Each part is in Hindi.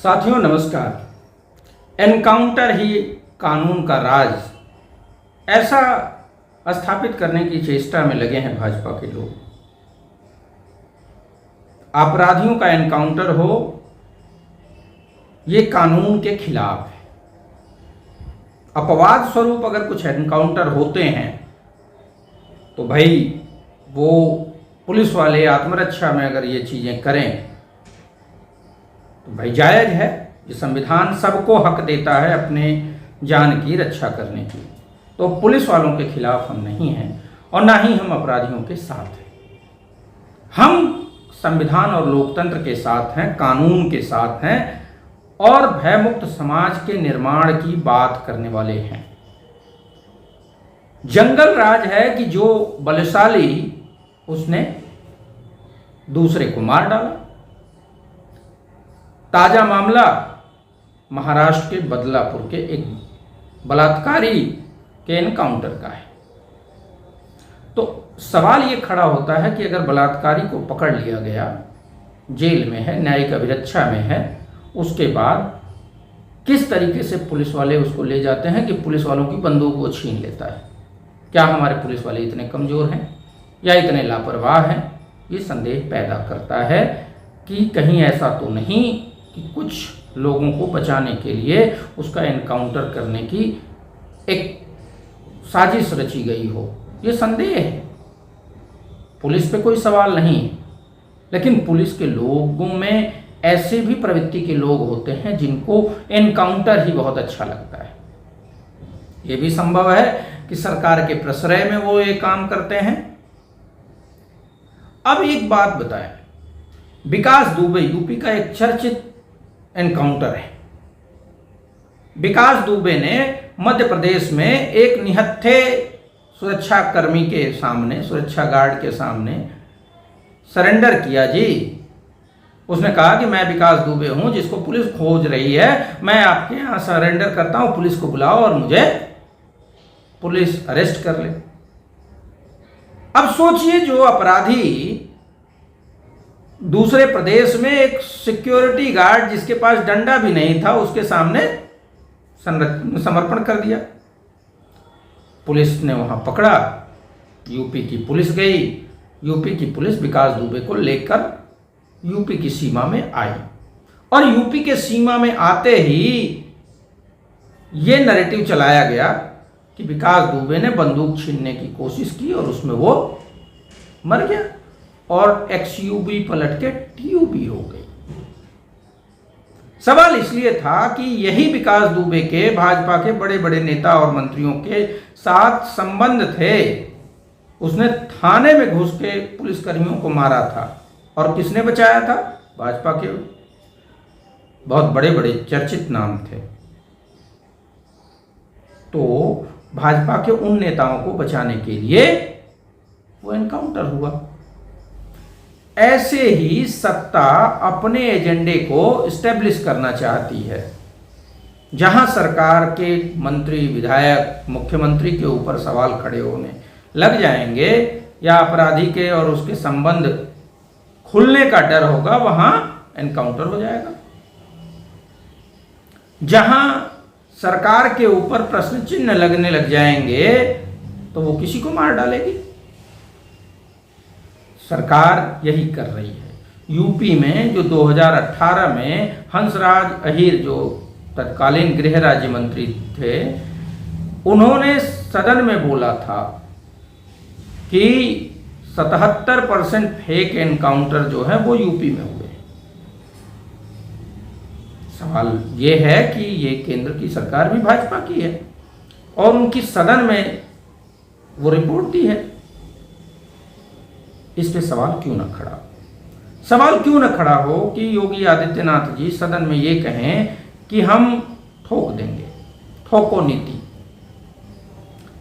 साथियों नमस्कार। एनकाउंटर ही कानून का राज, ऐसा स्थापित करने की चेष्टा में लगे हैं भाजपा के लोग। अपराधियों का एनकाउंटर हो, ये कानून के खिलाफ है। अपवाद स्वरूप अगर कुछ एनकाउंटर होते हैं तो भाई वो पुलिस वाले आत्मरक्षा में अगर ये चीज़ें करें तो भाई जायज़ है। ये संविधान सबको हक देता है अपने जान की रक्षा करने की। तो पुलिस वालों के खिलाफ हम नहीं हैं और ना ही हम अपराधियों के साथ हैं। हम संविधान और लोकतंत्र के साथ हैं, कानून के साथ हैं और भयमुक्त समाज के निर्माण की बात करने वाले हैं। जंगल राज है कि जो बलशाली उसने दूसरे को मार डाला। ताजा मामला महाराष्ट्र के बदलापुर के एक बलात्कारी के एनकाउंटर का है। तो सवाल ये खड़ा होता है कि अगर बलात्कारी को पकड़ लिया गया, जेल में है, न्यायिक अभिरक्षा में है, उसके बाद किस तरीके से पुलिस वाले उसको ले जाते हैं कि पुलिस वालों की बंदूक वो छीन लेता है। क्या हमारे पुलिस वाले इतने कमज़ोर हैं या इतने लापरवाह हैं? ये संदेह पैदा करता है कि कहीं ऐसा तो नहीं कि कुछ लोगों को बचाने के लिए उसका एनकाउंटर करने की एक साजिश रची गई हो। ये संदेह है। पुलिस पे कोई सवाल नहीं है, लेकिन पुलिस के लोगों में ऐसे भी प्रवृत्ति के लोग होते हैं जिनको एनकाउंटर ही बहुत अच्छा लगता है। ये भी संभव है कि सरकार के प्रश्रय में वो ये काम करते हैं। अब एक बात बताएं, विकास दुबे यूपी का एक चर्चित एनकाउंटर है। विकास दुबे ने मध्य प्रदेश में एक निहत्थे सुरक्षा कर्मी के सामने, सुरक्षा गार्ड के सामने सरेंडर किया जी। उसने कहा कि मैं विकास दुबे हूं जिसको पुलिस खोज रही है, मैं आपके यहां सरेंडर करता हूं, पुलिस को बुलाओ और मुझे पुलिस अरेस्ट कर ले। अब सोचिए, जो अपराधी दूसरे प्रदेश में एक सिक्योरिटी गार्ड जिसके पास डंडा भी नहीं था उसके सामने समर्पण कर दिया। पुलिस ने वहां पकड़ा, यूपी की पुलिस गई, यूपी की पुलिस विकास दुबे को लेकर यूपी की सीमा में आई और यूपी के सीमा में आते ही ये नैरेटिव चलाया गया कि विकास दुबे ने बंदूक छीनने की कोशिश की और उसमें वो मर गया और एक्सयूवी पलट के टीयूबी हो गई। सवाल इसलिए था कि यही विकास दुबे के भाजपा के बड़े बड़े नेता और मंत्रियों के साथ संबंध थे। उसने थाने में घुस के पुलिसकर्मियों को मारा था और किसने बचाया था? भाजपा के बहुत बड़े बड़े चर्चित नाम थे। तो भाजपा के उन नेताओं को बचाने के लिए वो एनकाउंटर हुआ। ऐसे ही सत्ता अपने एजेंडे को स्टेब्लिश करना चाहती है। जहां सरकार के मंत्री, विधायक, मुख्यमंत्री के ऊपर सवाल खड़े होने लग जाएंगे या अपराधी के और उसके संबंध खुलने का डर होगा, वहां एनकाउंटर हो जाएगा। जहां सरकार के ऊपर प्रश्न चिन्ह लगने लग जाएंगे तो वो किसी को मार डालेगी। सरकार यही कर रही है। यूपी में जो 2018 में हंसराज अहीर जो तत्कालीन गृह राज्य मंत्री थे, उन्होंने सदन में बोला था कि 77% फेक एनकाउंटर जो है वो यूपी में हुए। सवाल ये है कि ये केंद्र की सरकार भी भाजपा की है और उनकी सदन में वो रिपोर्ट दी है। इस पे सवाल क्यों न खड़ा? सवाल क्यों न खड़ा हो कि योगी आदित्यनाथ जी सदन में ये कहें कि हम ठोक देंगे, ठोको नीति।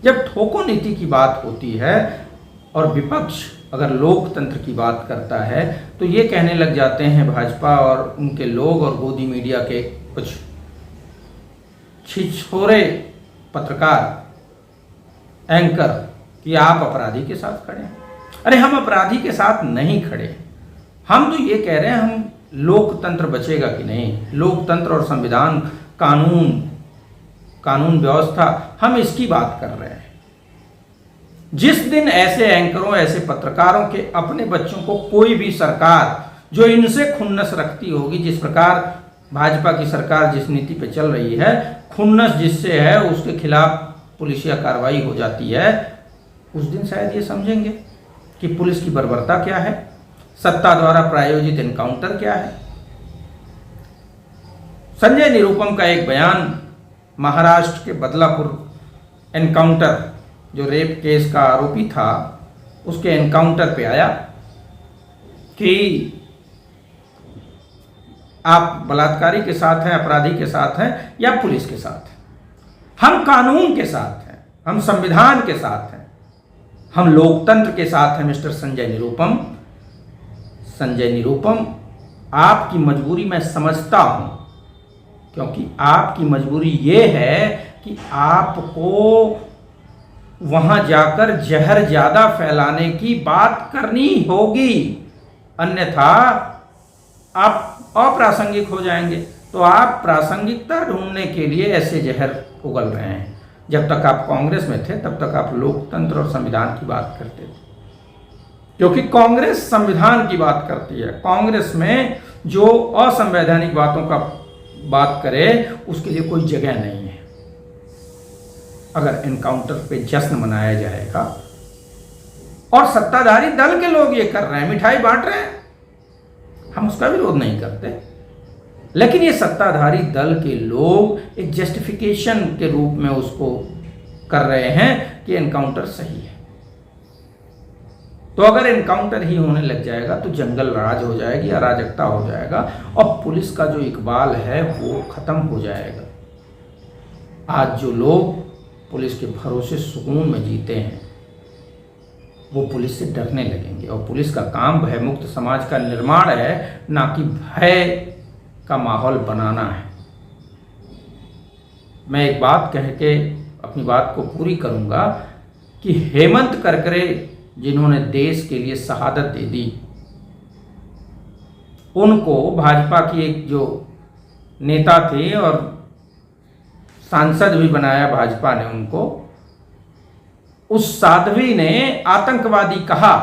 जब ठोको नीति की बात होती है और विपक्ष अगर लोकतंत्र की बात करता है तो ये कहने लग जाते हैं भाजपा और उनके लोग और गोदी मीडिया के कुछ छिछोरे पत्रकार, एंकर, कि आप अपराधी के साथ खड़े हैं। अरे हम अपराधी के साथ नहीं खड़े। हम तो ये कह रहे हैं हम लोकतंत्र बचेगा कि नहीं। लोकतंत्र और संविधान, कानून व्यवस्था, हम इसकी बात कर रहे हैं। जिस दिन ऐसे एंकरों, ऐसे पत्रकारों के अपने बच्चों को कोई भी सरकार जो इनसे खुन्नस रखती होगी, जिस प्रकार भाजपा की सरकार जिस नीति पे चल रही है, खुन्नस जिससे है उसके खिलाफ पुलिसिया कार्रवाई हो जाती है, उस दिन शायद ये समझेंगे कि पुलिस की बर्बरता क्या है, सत्ता द्वारा प्रायोजित एनकाउंटर क्या है। संजय निरुपम का एक बयान महाराष्ट्र के बदलापुर एनकाउंटर, जो रेप केस का आरोपी था, उसके एनकाउंटर पे आया कि आप बलात्कारी के साथ हैं, अपराधी के साथ हैं या पुलिस के साथ हैं। हम कानून के साथ हैं, हम संविधान के साथ हैं, हम लोकतंत्र के साथ हैं। मिस्टर संजय निरुपम, संजय निरुपम, आपकी मजबूरी मैं समझता हूं, क्योंकि आपकी मजबूरी ये है कि आपको वहां जाकर जहर ज्यादा फैलाने की बात करनी होगी, अन्यथा आप अप्रासंगिक हो जाएंगे। तो आप प्रासंगिकता ढूंढने के लिए ऐसे जहर उगल रहे हैं। जब तक आप कांग्रेस में थे तब तक आप लोकतंत्र और संविधान की बात करते थे, क्योंकि कांग्रेस संविधान की बात करती है। कांग्रेस में जो असंवैधानिक बातों का बात करे उसके लिए कोई जगह नहीं है। अगर एनकाउंटर पे जश्न मनाया जाएगा और सत्ताधारी दल के लोग ये कर रहे हैं, मिठाई बांट रहे हैं, हम उसका विरोध नहीं करते, लेकिन ये सत्ताधारी दल के लोग एक जस्टिफिकेशन के रूप में उसको कर रहे हैं कि एनकाउंटर सही है। तो अगर एनकाउंटर ही होने लग जाएगा तो जंगल राज हो जाएगी, अराजकता हो जाएगा और पुलिस का जो इकबाल है वो खत्म हो जाएगा। आज जो लोग पुलिस के भरोसे सुकून में जीते हैं वो पुलिस से डरने लगेंगे, और पुलिस का काम भयमुक्त समाज का निर्माण है, ना कि भय का माहौल बनाना है। मैं एक बात कह के अपनी बात को पूरी करूंगा कि हेमंत करकरे जिन्होंने देश के लिए शहादत दे दी, उनको भाजपा की एक जो नेता थे और सांसद भी बनाया भाजपा ने उनको, उस साध्वी ने आतंकवादी कहा।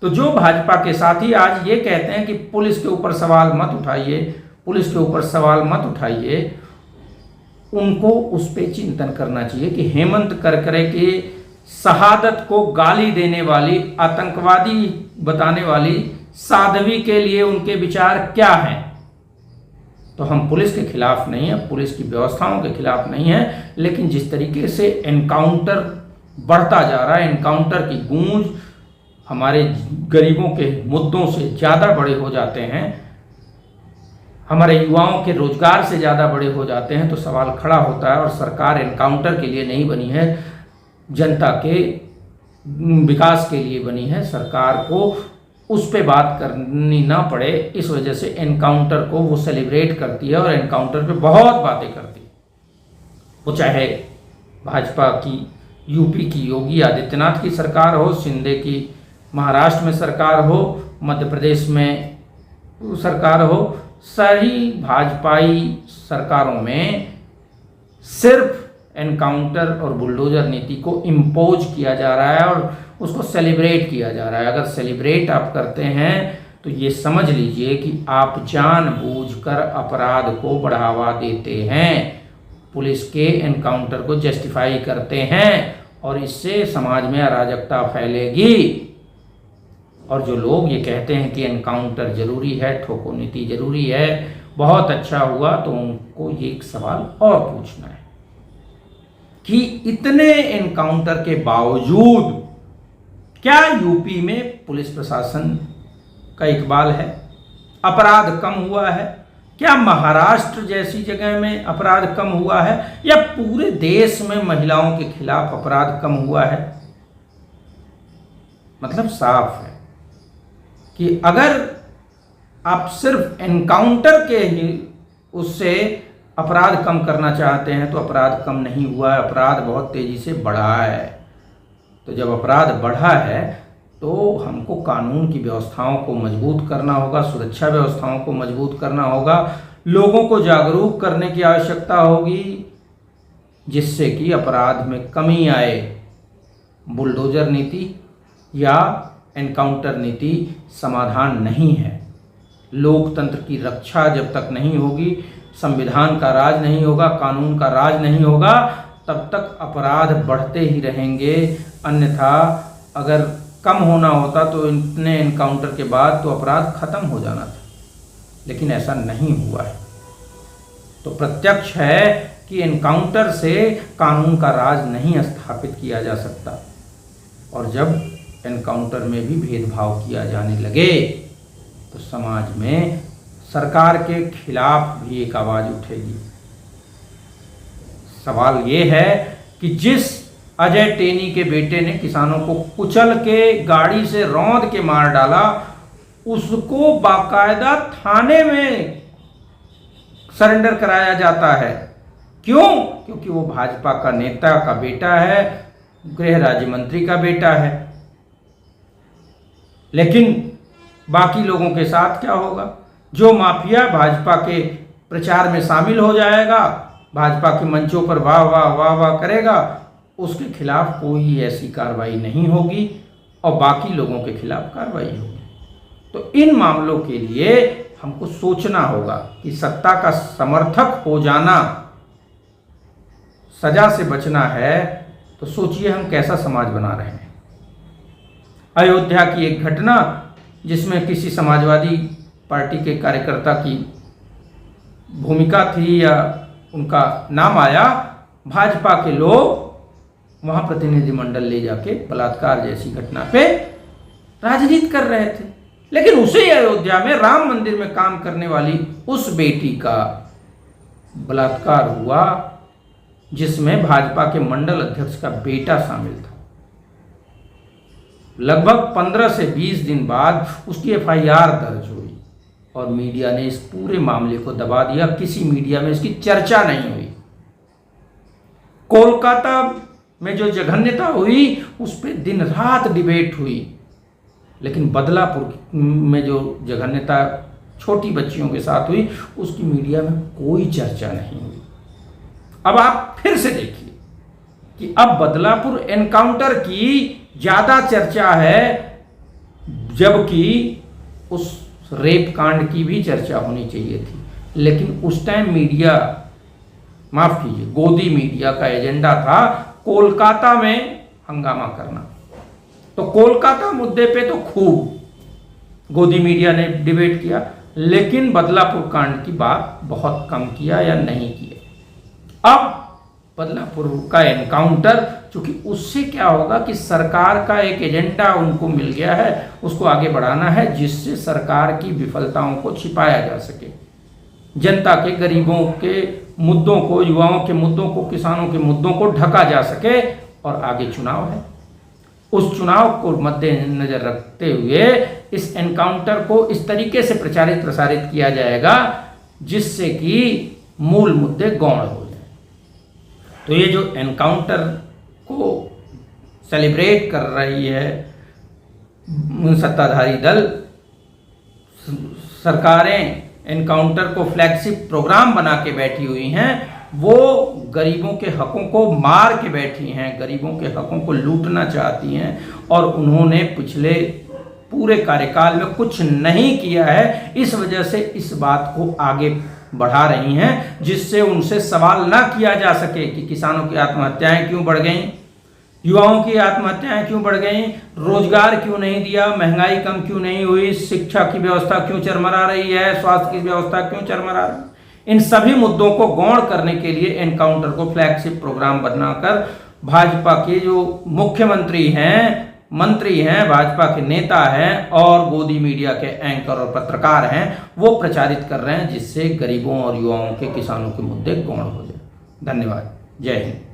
तो जो भाजपा के साथी आज ये कहते हैं कि पुलिस के ऊपर सवाल मत उठाइए, पुलिस के ऊपर सवाल मत उठाइए, उनको उस पर चिंतन करना चाहिए कि हेमंत करकरे के शहादत को गाली देने वाली, आतंकवादी बताने वाली साध्वी के लिए उनके विचार क्या हैं। तो हम पुलिस के खिलाफ नहीं है, पुलिस की व्यवस्थाओं के खिलाफ नहीं है, लेकिन जिस तरीके से एनकाउंटर बढ़ता जा रहा है, एनकाउंटर की गूंज हमारे गरीबों के मुद्दों से ज़्यादा बड़े हो जाते हैं, हमारे युवाओं के रोजगार से ज़्यादा बड़े हो जाते हैं, तो सवाल खड़ा होता है। और सरकार एनकाउंटर के लिए नहीं बनी है, जनता के विकास के लिए बनी है। सरकार को उस पे बात करनी ना पड़े, इस वजह से एनकाउंटर को वो सेलिब्रेट करती है और एनकाउंटर पे बहुत बातें करती है। वो चाहे भाजपा की यूपी की योगी आदित्यनाथ की सरकार हो, शिंदे की महाराष्ट्र में सरकार हो, मध्य प्रदेश में सरकार हो, सारी भाजपाई सरकारों में सिर्फ एनकाउंटर और बुलडोजर नीति को इम्पोज किया जा रहा है और उसको सेलिब्रेट किया जा रहा है। अगर सेलिब्रेट आप करते हैं तो ये समझ लीजिए कि आप जानबूझकर अपराध को बढ़ावा देते हैं, पुलिस के एनकाउंटर को जस्टिफाई करते हैं, और इससे समाज में अराजकता फैलेगी। और जो लोग ये कहते हैं कि एनकाउंटर जरूरी है, ठोको नीति जरूरी है, बहुत अच्छा हुआ, तो उनको ये एक सवाल और पूछना है कि इतने एनकाउंटर के बावजूद क्या यूपी में पुलिस प्रशासन का इकबाल है, अपराध कम हुआ है? क्या महाराष्ट्र जैसी जगह में अपराध कम हुआ है, या पूरे देश में महिलाओं के खिलाफ अपराध कम हुआ है? मतलब साफ है कि अगर आप सिर्फ एनकाउंटर के ही उससे अपराध कम करना चाहते हैं तो अपराध कम नहीं हुआ है, अपराध बहुत तेजी से बढ़ा है। तो जब अपराध बढ़ा है तो हमको कानून की व्यवस्थाओं को मजबूत करना होगा, सुरक्षा व्यवस्थाओं को मजबूत करना होगा, लोगों को जागरूक करने की आवश्यकता होगी, जिससे कि अपराध में कमी आए। बुलडोजर नीति या एनकाउंटर नीति समाधान नहीं है। लोकतंत्र की रक्षा जब तक नहीं होगी, संविधान का राज नहीं होगा, कानून का राज नहीं होगा, तब तक अपराध बढ़ते ही रहेंगे। अन्यथा अगर कम होना होता तो इतने एनकाउंटर के बाद तो अपराध खत्म हो जाना था, लेकिन ऐसा नहीं हुआ है। तो प्रत्यक्ष है कि एनकाउंटर से कानून का राज नहीं स्थापित किया जा सकता। और जब एनकाउंटर में भी भेदभाव किया जाने लगे तो समाज में सरकार के खिलाफ भी एक आवाज उठेगी। सवाल ये है कि जिस अजय टेनी के बेटे ने किसानों को कुचल के गाड़ी से रौंद के मार डाला, उसको बाकायदा थाने में सरेंडर कराया जाता है। क्यों? क्योंकि वो भाजपा का नेता का बेटा है, गृह राज्य मंत्री का बेटा है। लेकिन बाकी लोगों के साथ क्या होगा? जो माफिया भाजपा के प्रचार में शामिल हो जाएगा, भाजपा के मंचों पर वाह वाह वाह वाह करेगा, उसके खिलाफ कोई ऐसी कार्रवाई नहीं होगी और बाकी लोगों के खिलाफ कार्रवाई होगी। तो इन मामलों के लिए हमको सोचना होगा कि सत्ता का समर्थक हो जाना सजा से बचना है। तो सोचिए हम कैसा समाज बना रहे हैं। अयोध्या की एक घटना जिसमें किसी समाजवादी पार्टी के कार्यकर्ता की भूमिका थी या उनका नाम आया, भाजपा के लोग वहां प्रतिनिधिमंडल ले जाके बलात्कार जैसी घटना पे राजनीति कर रहे थे। लेकिन उसी अयोध्या में राम मंदिर में काम करने वाली उस बेटी का बलात्कार हुआ जिसमें भाजपा के मंडल अध्यक्ष का बेटा शामिल था। लगभग 15 से 20 दिन बाद उसकी एफआईआर दर्ज हुई और मीडिया ने इस पूरे मामले को दबा दिया। किसी मीडिया में इसकी चर्चा नहीं हुई। कोलकाता में जो जघन्यता हुई उस पर दिन रात डिबेट हुई, लेकिन बदलापुर में जो जघन्यता छोटी बच्चियों के साथ हुई उसकी मीडिया में कोई चर्चा नहीं हुई। अब आप फिर से देखिए कि अब बदलापुर एनकाउंटर की ज्यादा चर्चा है, जबकि उस रेप कांड की भी चर्चा होनी चाहिए थी। लेकिन उस टाइम मीडिया, माफ कीजिए, गोदी मीडिया का एजेंडा था कोलकाता में हंगामा करना। तो कोलकाता मुद्दे पे तो खूब गोदी मीडिया ने डिबेट किया, लेकिन बदलापुर कांड की बात बहुत कम किया या नहीं किया। अब बदलापुर का एनकाउंटर, चूंकि उससे क्या होगा कि सरकार का एक एजेंडा उनको मिल गया है, उसको आगे बढ़ाना है जिससे सरकार की विफलताओं को छिपाया जा सके, जनता के, गरीबों के मुद्दों को, युवाओं के मुद्दों को, किसानों के मुद्दों को ढका जा सके। और आगे चुनाव है, उस चुनाव को मद्देनजर रखते हुए इस एनकाउंटर को इस तरीके से प्रचारित प्रसारित किया जाएगा जिससे कि मूल मुद्दे गौण हो जाए। तो ये जो एनकाउंटर को सेलिब्रेट कर रही है सत्ताधारी दल, सरकारें एनकाउंटर को फ्लैगशिप प्रोग्राम बना के बैठी हुई हैं, वो गरीबों के हकों को मार के बैठी हैं, गरीबों के हकों को लूटना चाहती हैं। और उन्होंने पिछले पूरे कार्यकाल में कुछ नहीं किया है, इस वजह से इस बात को आगे बढ़ा रही हैं जिससे उनसे सवाल ना किया जा सके कि किसानों की आत्महत्याएं क्यों बढ़ गईं, युवाओं की आत्महत्याएं क्यों बढ़ गईं, रोजगार क्यों नहीं दिया, महंगाई कम क्यों नहीं हुई, शिक्षा की व्यवस्था क्यों चरमरा रही है, स्वास्थ्य की व्यवस्था क्यों चरमरा रही है। इन सभी मुद्दों को गौण करने के लिए एनकाउंटर को फ्लैगशिप प्रोग्राम बनाकर भाजपा के जो मुख्यमंत्री हैं, मंत्री हैं, भाजपा के नेता हैं और गोदी मीडिया के एंकर और पत्रकार हैं, वो प्रचारित कर रहे हैं जिससे गरीबों और युवाओं के, किसानों के मुद्दे गौण हो जाए। धन्यवाद। जय हिंद।